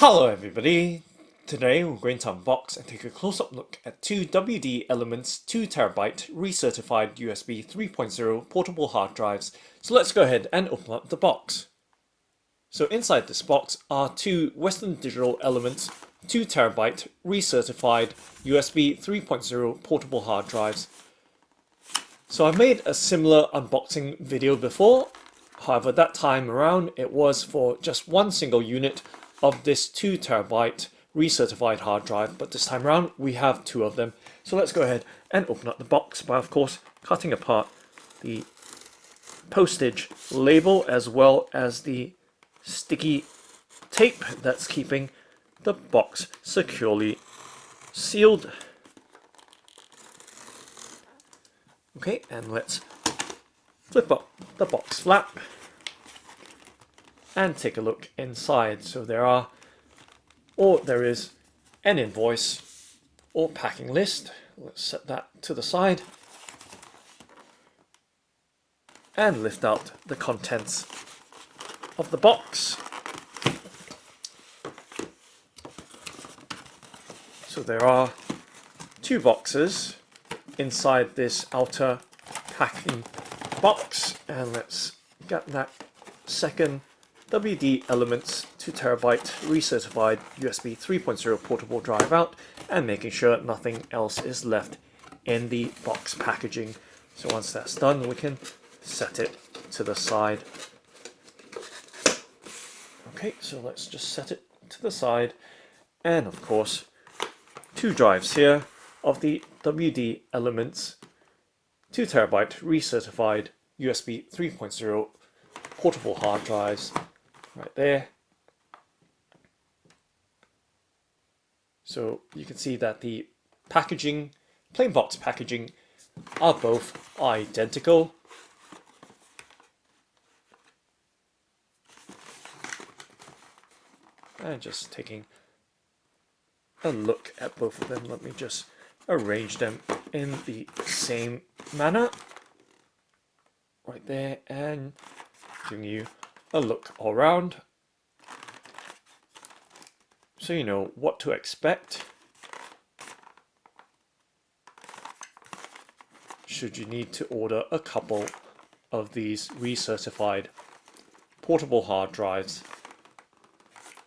Hello everybody! Today we're going to unbox and take a close-up look at two WD Elements 2TB Recertified USB 3.0 portable hard drives. So let's go ahead and open up the box. So inside this box are two Western Digital Elements 2TB Recertified USB 3.0 portable hard drives. So I've made a similar unboxing video before, however that time around it was for just one single unit of this 2TB recertified hard drive, but this time around we have two of them. So let's go ahead and open up the box by, of course, cutting apart the postage label as well as the sticky tape that's keeping the box securely sealed. Okay, and let's flip up the box flap and take a look inside. So there is an invoice or packing list. Let's set that to the side and lift out the contents of the box. So there are two boxes inside this outer packing box, and let's get that second WD Elements 2TB Recertified USB 3.0 portable drive out, and making sure nothing else is left in the box packaging. So once that's done, we can set it to the side. Okay, so let's just set it to the side, and of course two drives here of the WD Elements 2TB Recertified USB 3.0 portable hard drives right there. So you can see that the packaging, plain box packaging, are both identical. And just taking a look at both of them, let me just arrange them in the same manner right there, and giving you a look all around so you know what to expect should you need to order a couple of these recertified portable hard drives.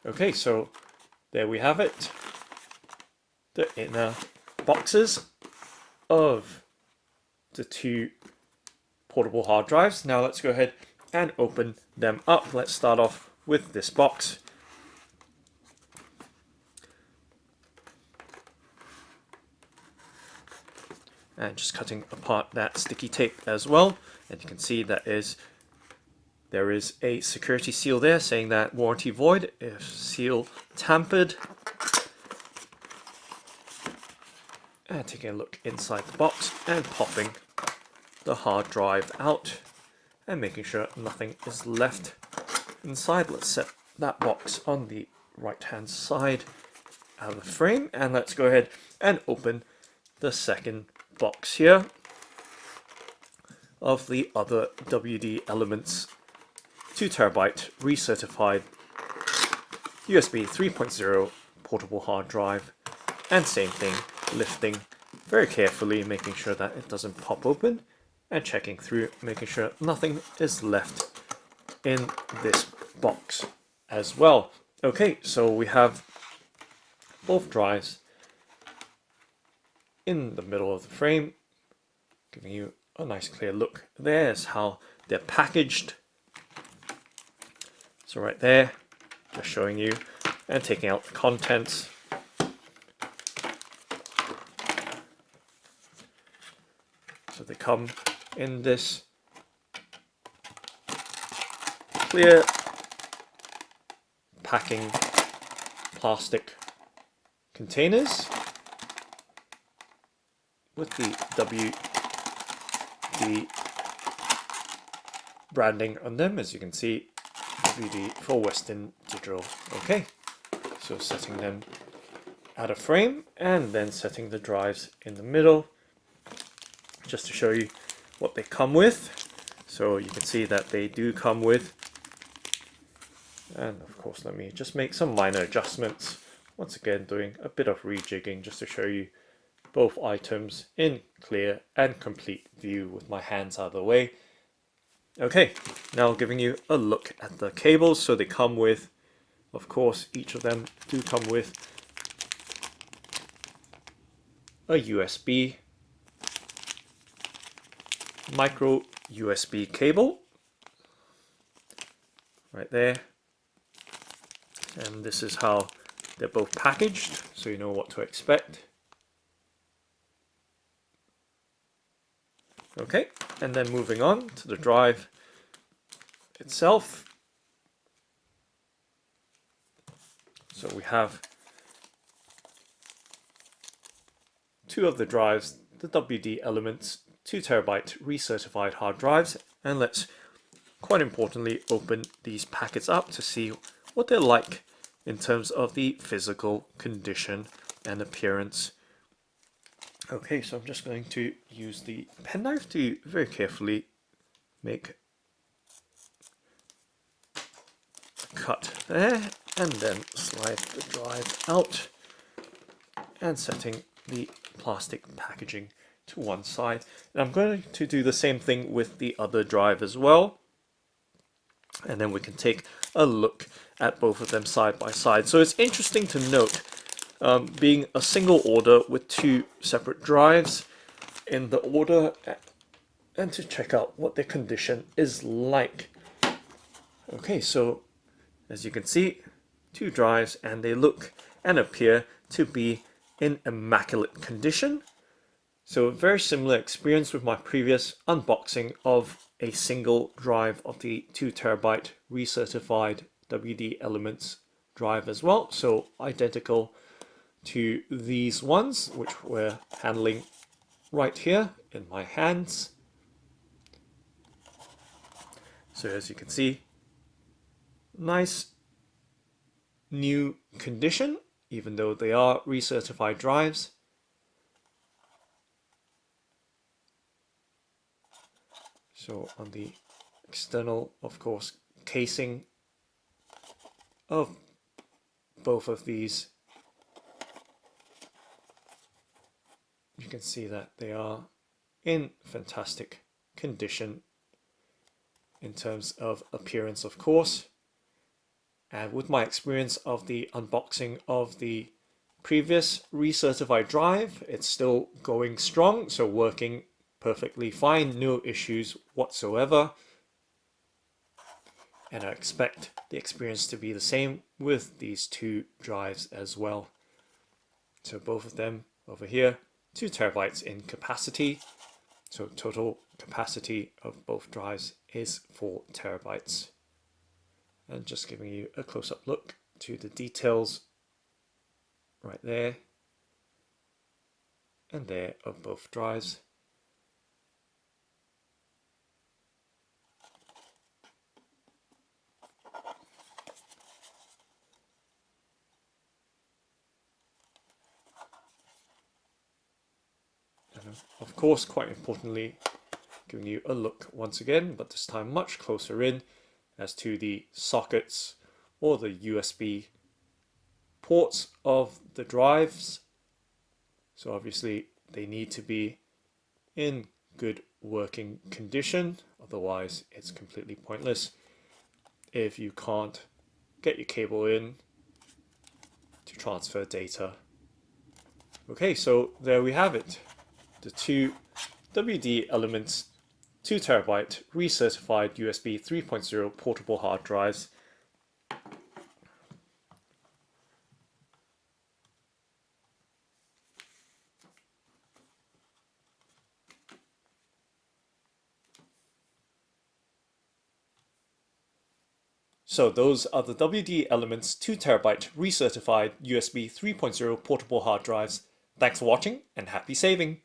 Okay, so there we have it, the inner boxes of the two portable hard drives. Now let's go ahead and open them up. Let's start off with this box. And just cutting apart that sticky tape as well, and you can see that there is a security seal there saying that warranty void if seal tampered. And taking a look inside the box and popping the hard drive out and making sure nothing is left inside. Let's set that box on the right hand side out of the frame, and let's go ahead and open the second box here of the other WD Elements 2TB Recertified USB 3.0 portable hard drive. And same thing, lifting very carefully, making sure that it doesn't pop open, and checking through, making sure nothing is left in this box as well. Okay, so we have both drives in the middle of the frame, giving you a nice clear look. There's how they're packaged. So right there, just showing you and taking out the contents. So they come in this clear packing plastic containers with the WD branding on them, as you can see, WD for Western Digital. Okay, so setting them out of frame and then setting the drives in the middle, just to show you what they come with. So you can see that they do come with And of course, let me just make some minor adjustments. Once again, doing a bit of rejigging just to show you both items in clear and complete view with my hands out of the way. Okay, now giving you a look at the cables. So they come with, of course, each of them do come with a USB, micro USB cable, right there. And this is how they're both packaged, so you know what to expect. Okay, and then moving on to the drive itself. So we have two of the drives, the WD Elements 2TB Recertified hard drives, and let's quite importantly open these packets up to see what they're like in terms of the physical condition and appearance. Okay, so I'm just going to use the penknife to very carefully make a cut there, and then slide the drive out and setting the plastic packaging to one side. And I'm going to do the same thing with the other drive as well, and then we can take a look at both of them side by side. So it's interesting to note, being a single order with two separate drives in the order, and to check out what their condition is like. Okay, so as you can see, two drives, and they look and appear to be in immaculate condition. So a very similar experience with my previous unboxing of a single drive of the 2TB Recertified WD Elements drive as well. So identical to these ones, which we're handling right here in my hands. So as you can see, nice new condition, even though they are recertified drives. So on the external, of course, casing of both of these, you can see that they are in fantastic condition in terms of appearance, of course. And with my experience of the unboxing of the previous recertified drive, it's still going strong, so working perfectly fine, no issues whatsoever. And I expect the experience to be the same with these two drives as well. So both of them over here, 2 terabytes in capacity. So total capacity of both drives is 4 terabytes. And just giving you a close-up look to the details right there and there of both drives. And of course, quite importantly, giving you a look once again, but this time much closer in, as to the sockets or the USB ports of the drives. So obviously they need to be in good working condition, otherwise it's completely pointless if you can't get your cable in to transfer data. Okay, so there we have it. The two WD Elements 2 terabyte recertified USB 3.0 portable hard drives. So those are the WD Elements 2 terabyte recertified USB 3.0 portable hard drives. Thanks for watching and happy saving!